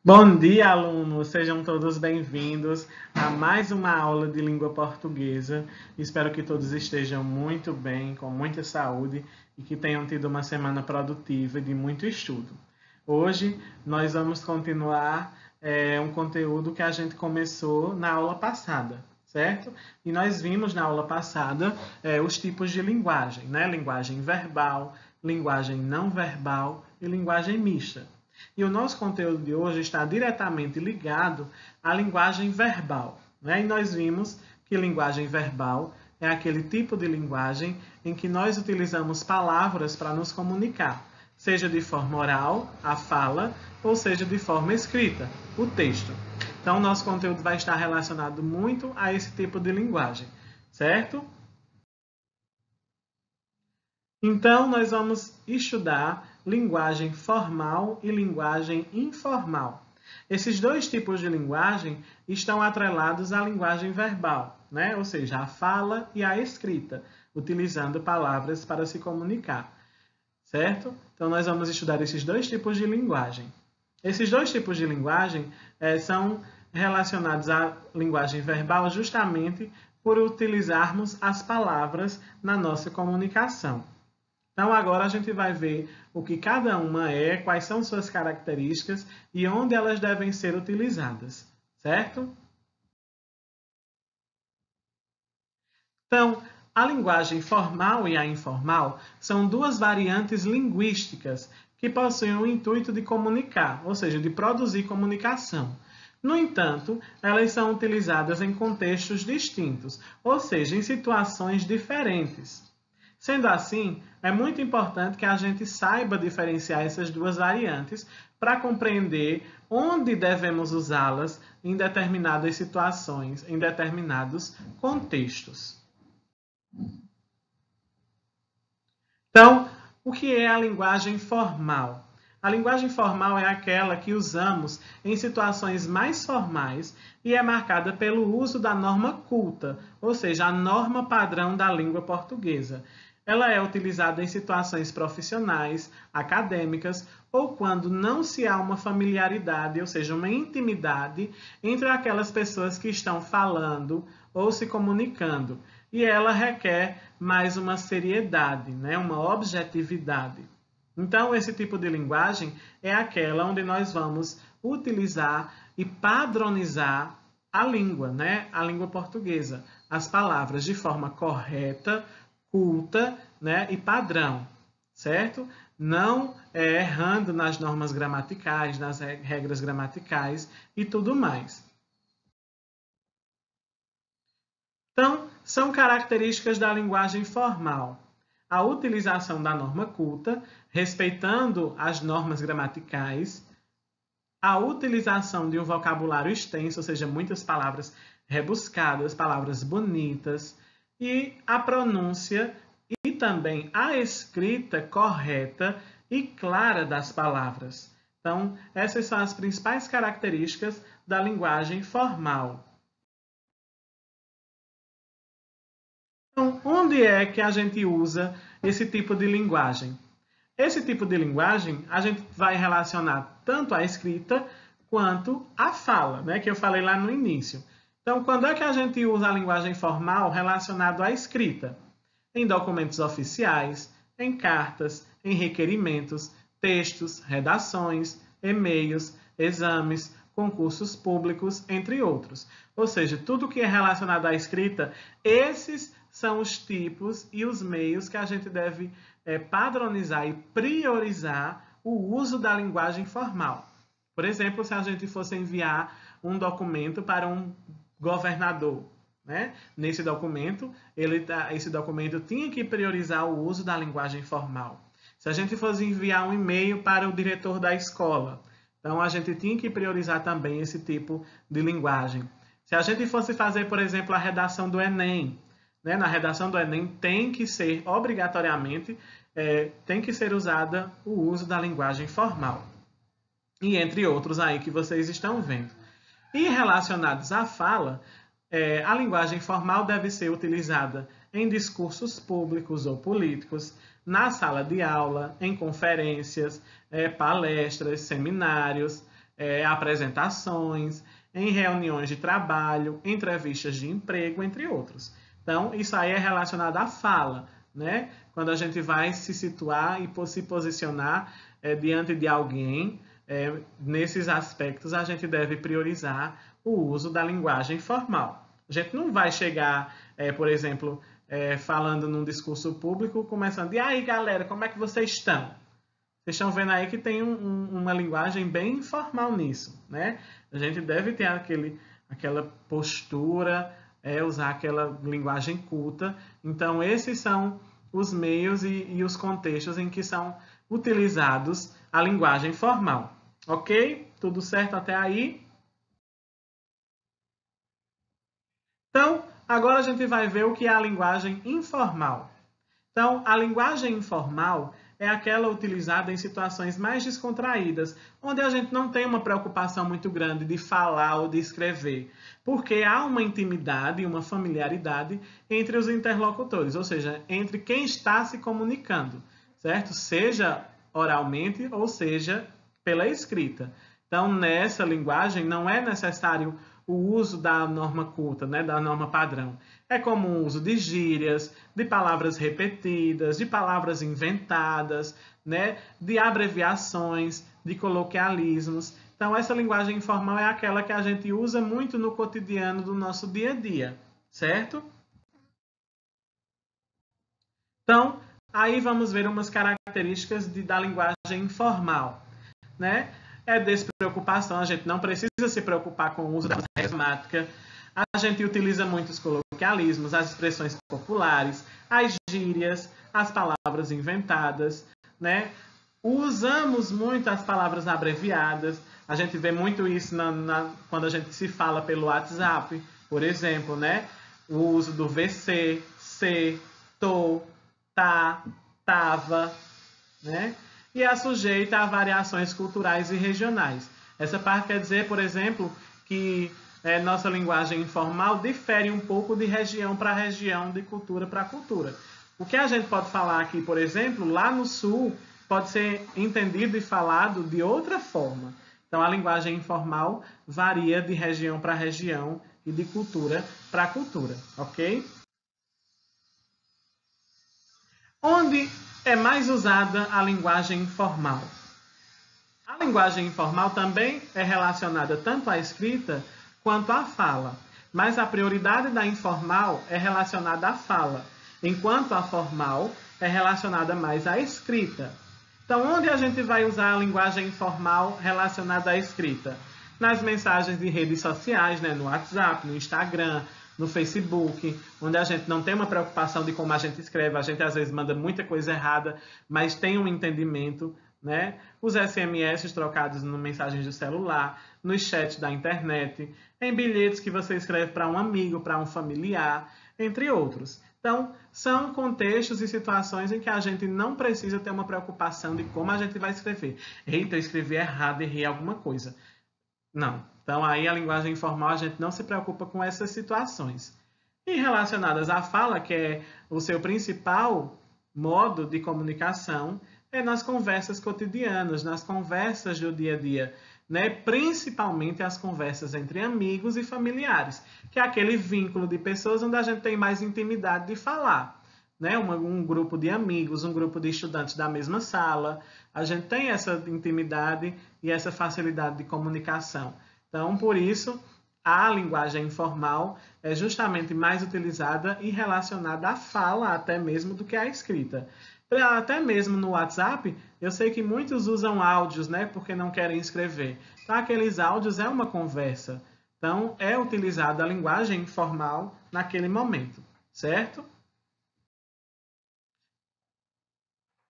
Bom dia, alunos! Sejam todos bem-vindos a mais uma aula de língua portuguesa. Espero que todos estejam muito bem, com muita saúde e que tenham tido uma semana produtiva e de muito estudo. Hoje nós vamos continuar um conteúdo que a gente começou na aula passada, certo? E nós vimos na aula passada os tipos de linguagem, né? Linguagem verbal, linguagem não verbal e linguagem mista. E o nosso conteúdo de hoje está diretamente ligado à linguagem verbal, né? E nós vimos que linguagem verbal é aquele tipo de linguagem em que nós utilizamos palavras para nos comunicar, seja de forma oral, a fala, ou seja de forma escrita, o texto. Então, o nosso conteúdo vai estar relacionado muito a esse tipo de linguagem, certo? Então, nós vamos estudar linguagem formal e linguagem informal. Esses dois tipos de linguagem estão atrelados à linguagem verbal, né? Ou seja, a fala e a escrita, utilizando palavras para se comunicar, certo? Então, nós vamos estudar esses dois tipos de linguagem. Esses dois tipos de linguagem são relacionados à linguagem verbal justamente por utilizarmos as palavras na nossa comunicação. Então, agora a gente vai ver o que cada uma é, quais são suas características e onde elas devem ser utilizadas, certo? Então, a linguagem formal e a informal são duas variantes linguísticas que possuem o intuito de comunicar, ou seja, de produzir comunicação. No entanto, elas são utilizadas em contextos distintos, ou seja, em situações diferentes. Sendo assim, é muito importante que a gente saiba diferenciar essas duas variantes para compreender onde devemos usá-las em determinadas situações, em determinados contextos. Então, o que é a linguagem formal? A linguagem formal é aquela que usamos em situações mais formais e é marcada pelo uso da norma culta, ou seja, a norma padrão da língua portuguesa. Ela é utilizada em situações profissionais, acadêmicas ou quando não se há uma familiaridade, ou seja, uma intimidade entre aquelas pessoas que estão falando ou se comunicando. E ela requer mais uma seriedade, né? Uma objetividade. Então, esse tipo de linguagem é aquela onde nós vamos utilizar e padronizar a língua, né? A língua portuguesa, as palavras de forma correta, culta, né? E padrão, certo? Não errando nas normas gramaticais, nas regras gramaticais e tudo mais. Então, são características da linguagem formal. A utilização da norma culta, respeitando as normas gramaticais, a utilização de um vocabulário extenso, ou seja, muitas palavras rebuscadas, palavras bonitas, e a pronúncia e também a escrita correta e clara das palavras. Então, essas são as principais características da linguagem formal. Então, onde é que a gente usa esse tipo de linguagem? Esse tipo de linguagem a gente vai relacionar tanto a escrita quanto a fala, né, que eu falei lá no início. Então, quando é que a gente usa a linguagem formal relacionada à escrita? Em documentos oficiais, em cartas, em requerimentos, textos, redações, e-mails, exames, concursos públicos, entre outros. Ou seja, tudo que é relacionado à escrita, esses são os tipos e os meios que a gente deve padronizar e priorizar o uso da linguagem formal. Por exemplo, se a gente fosse enviar um documento para um governador, né? Nesse documento, esse documento tinha que priorizar o uso da linguagem formal. Se a gente fosse enviar um e-mail para o diretor da escola, então a gente tinha que priorizar também esse tipo de linguagem. Se a gente fosse fazer, por exemplo, a redação do Enem, né? Na redação do Enem tem que ser, obrigatoriamente, tem que ser usada o uso da linguagem formal. E entre outros aí que vocês estão vendo. E relacionados à fala, a linguagem formal deve ser utilizada em discursos públicos ou políticos, na sala de aula, em conferências, palestras, seminários, apresentações, em reuniões de trabalho, entrevistas de emprego, entre outros. Então, isso aí é relacionado à fala, né? Quando a gente vai se situar e se posicionar diante de alguém, nesses aspectos a gente deve priorizar o uso da linguagem formal. A gente não vai chegar, por exemplo, falando num discurso público, começando, e aí galera, como é que vocês estão? Vocês estão vendo aí que tem uma linguagem bem informal nisso, né? A gente deve ter aquela postura, usar aquela linguagem culta. Então, esses são os meios e os contextos em que são utilizados a linguagem formal. Ok? Tudo certo até aí? Então, agora a gente vai ver o que é a linguagem informal. Então, a linguagem informal é aquela utilizada em situações mais descontraídas, onde a gente não tem uma preocupação muito grande de falar ou de escrever, porque há uma intimidade e uma familiaridade entre os interlocutores, ou seja, entre quem está se comunicando, certo? Seja oralmente ou seja pela escrita. Então, nessa linguagem não é necessário o uso da norma culta, né, da norma padrão. É comum o uso de gírias, de palavras repetidas, de palavras inventadas, né, de abreviações, de coloquialismos. Então, essa linguagem informal é aquela que a gente usa muito no cotidiano do nosso dia a dia, certo? Então, aí vamos ver umas características da linguagem informal, né? É despreocupação, a gente não precisa se preocupar com o uso da gramática. A gente utiliza muitos coloquialismos, as expressões populares, as gírias, as palavras inventadas, né? Usamos muito as palavras abreviadas. A gente vê muito isso quando a gente se fala pelo WhatsApp, por exemplo, né? O uso do VC, se, tô, tá, tava, né? E é sujeita a variações culturais e regionais. Essa parte quer dizer, por exemplo, que nossa linguagem informal difere um pouco de região para região, de cultura para cultura. O que a gente pode falar aqui, por exemplo, lá no sul, pode ser entendido e falado de outra forma. Então, a linguagem informal varia de região para região e de cultura para cultura, ok? Onde é mais usada a linguagem informal? A linguagem informal também é relacionada tanto à escrita quanto à fala, mas a prioridade da informal é relacionada à fala, enquanto a formal é relacionada mais à escrita. Então, onde a gente vai usar a linguagem informal relacionada à escrita? Nas mensagens de redes sociais, né? No WhatsApp, no Instagram, no Facebook, onde a gente não tem uma preocupação de como a gente escreve, a gente às vezes manda muita coisa errada, mas tem um entendimento, né? Os SMS trocados em mensagens de celular, nos chats da internet, em bilhetes que você escreve para um amigo, para um familiar, entre outros. Então, são contextos e situações em que a gente não precisa ter uma preocupação de como a gente vai escrever. Eita, eu escrevi errado, errei alguma coisa. Não. Então, aí a linguagem informal a gente não se preocupa com essas situações. E relacionadas à fala, que é o seu principal modo de comunicação, é nas conversas cotidianas, nas conversas do dia a dia, né? Principalmente as conversas entre amigos e familiares, que é aquele vínculo de pessoas onde a gente tem mais intimidade de falar. Né? Um grupo de amigos, um grupo de estudantes da mesma sala, a gente tem essa intimidade e essa facilidade de comunicação. Então, por isso, a linguagem informal é justamente mais utilizada e relacionada à fala até mesmo do que à escrita. Até mesmo no WhatsApp, eu sei que muitos usam áudios, né, porque não querem escrever. Então, aqueles áudios é uma conversa. Então, é utilizada a linguagem informal naquele momento, certo?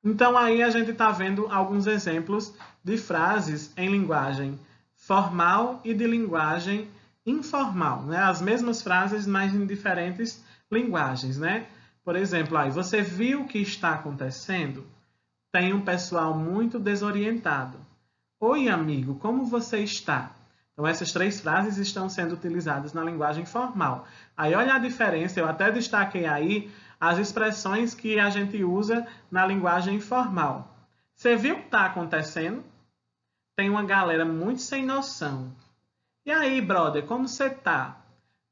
Então, aí a gente está vendo alguns exemplos de frases em linguagem formal e de linguagem informal, né? As mesmas frases, mas em diferentes linguagens, né? Por exemplo, aí, você viu o que está acontecendo? Tem um pessoal muito desorientado. Oi, amigo, como você está? Então, essas três frases estão sendo utilizadas na linguagem formal. Aí, olha a diferença, eu até destaquei aí as expressões que a gente usa na linguagem informal. Você viu o que está acontecendo? tem uma galera muito sem noção. E aí, brother, como você tá?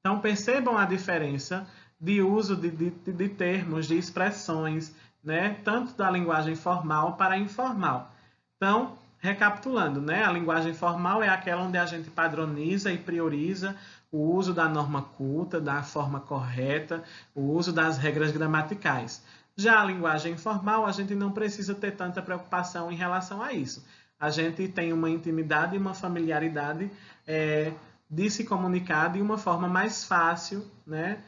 Então percebam a diferença de uso de termos, de expressões, né? Tanto da linguagem formal para a informal. Então, recapitulando, né? A linguagem formal é aquela onde a gente padroniza e prioriza o uso da norma culta, da forma correta, o uso das regras gramaticais. Já a linguagem informal, a gente não precisa ter tanta preocupação em relação a isso. A gente tem uma intimidade e uma familiaridade de se comunicar de uma forma mais fácil, né?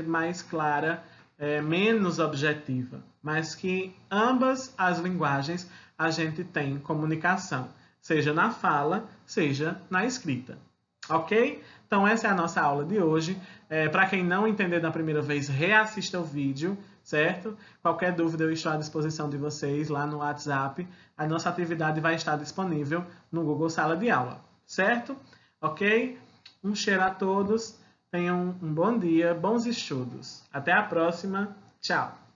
mais clara, menos objetiva, mas que ambas as linguagens a gente tem comunicação, seja na fala, seja na escrita. Ok? Então essa é a nossa aula de hoje. Para quem não entender da primeira vez, reassista o vídeo, certo? Qualquer dúvida eu estou à disposição de vocês lá no WhatsApp. A nossa atividade vai estar disponível no Google Sala de Aula, certo? Ok? Um cheiro a todos. Tenham um bom dia, bons estudos. Até a próxima. Tchau.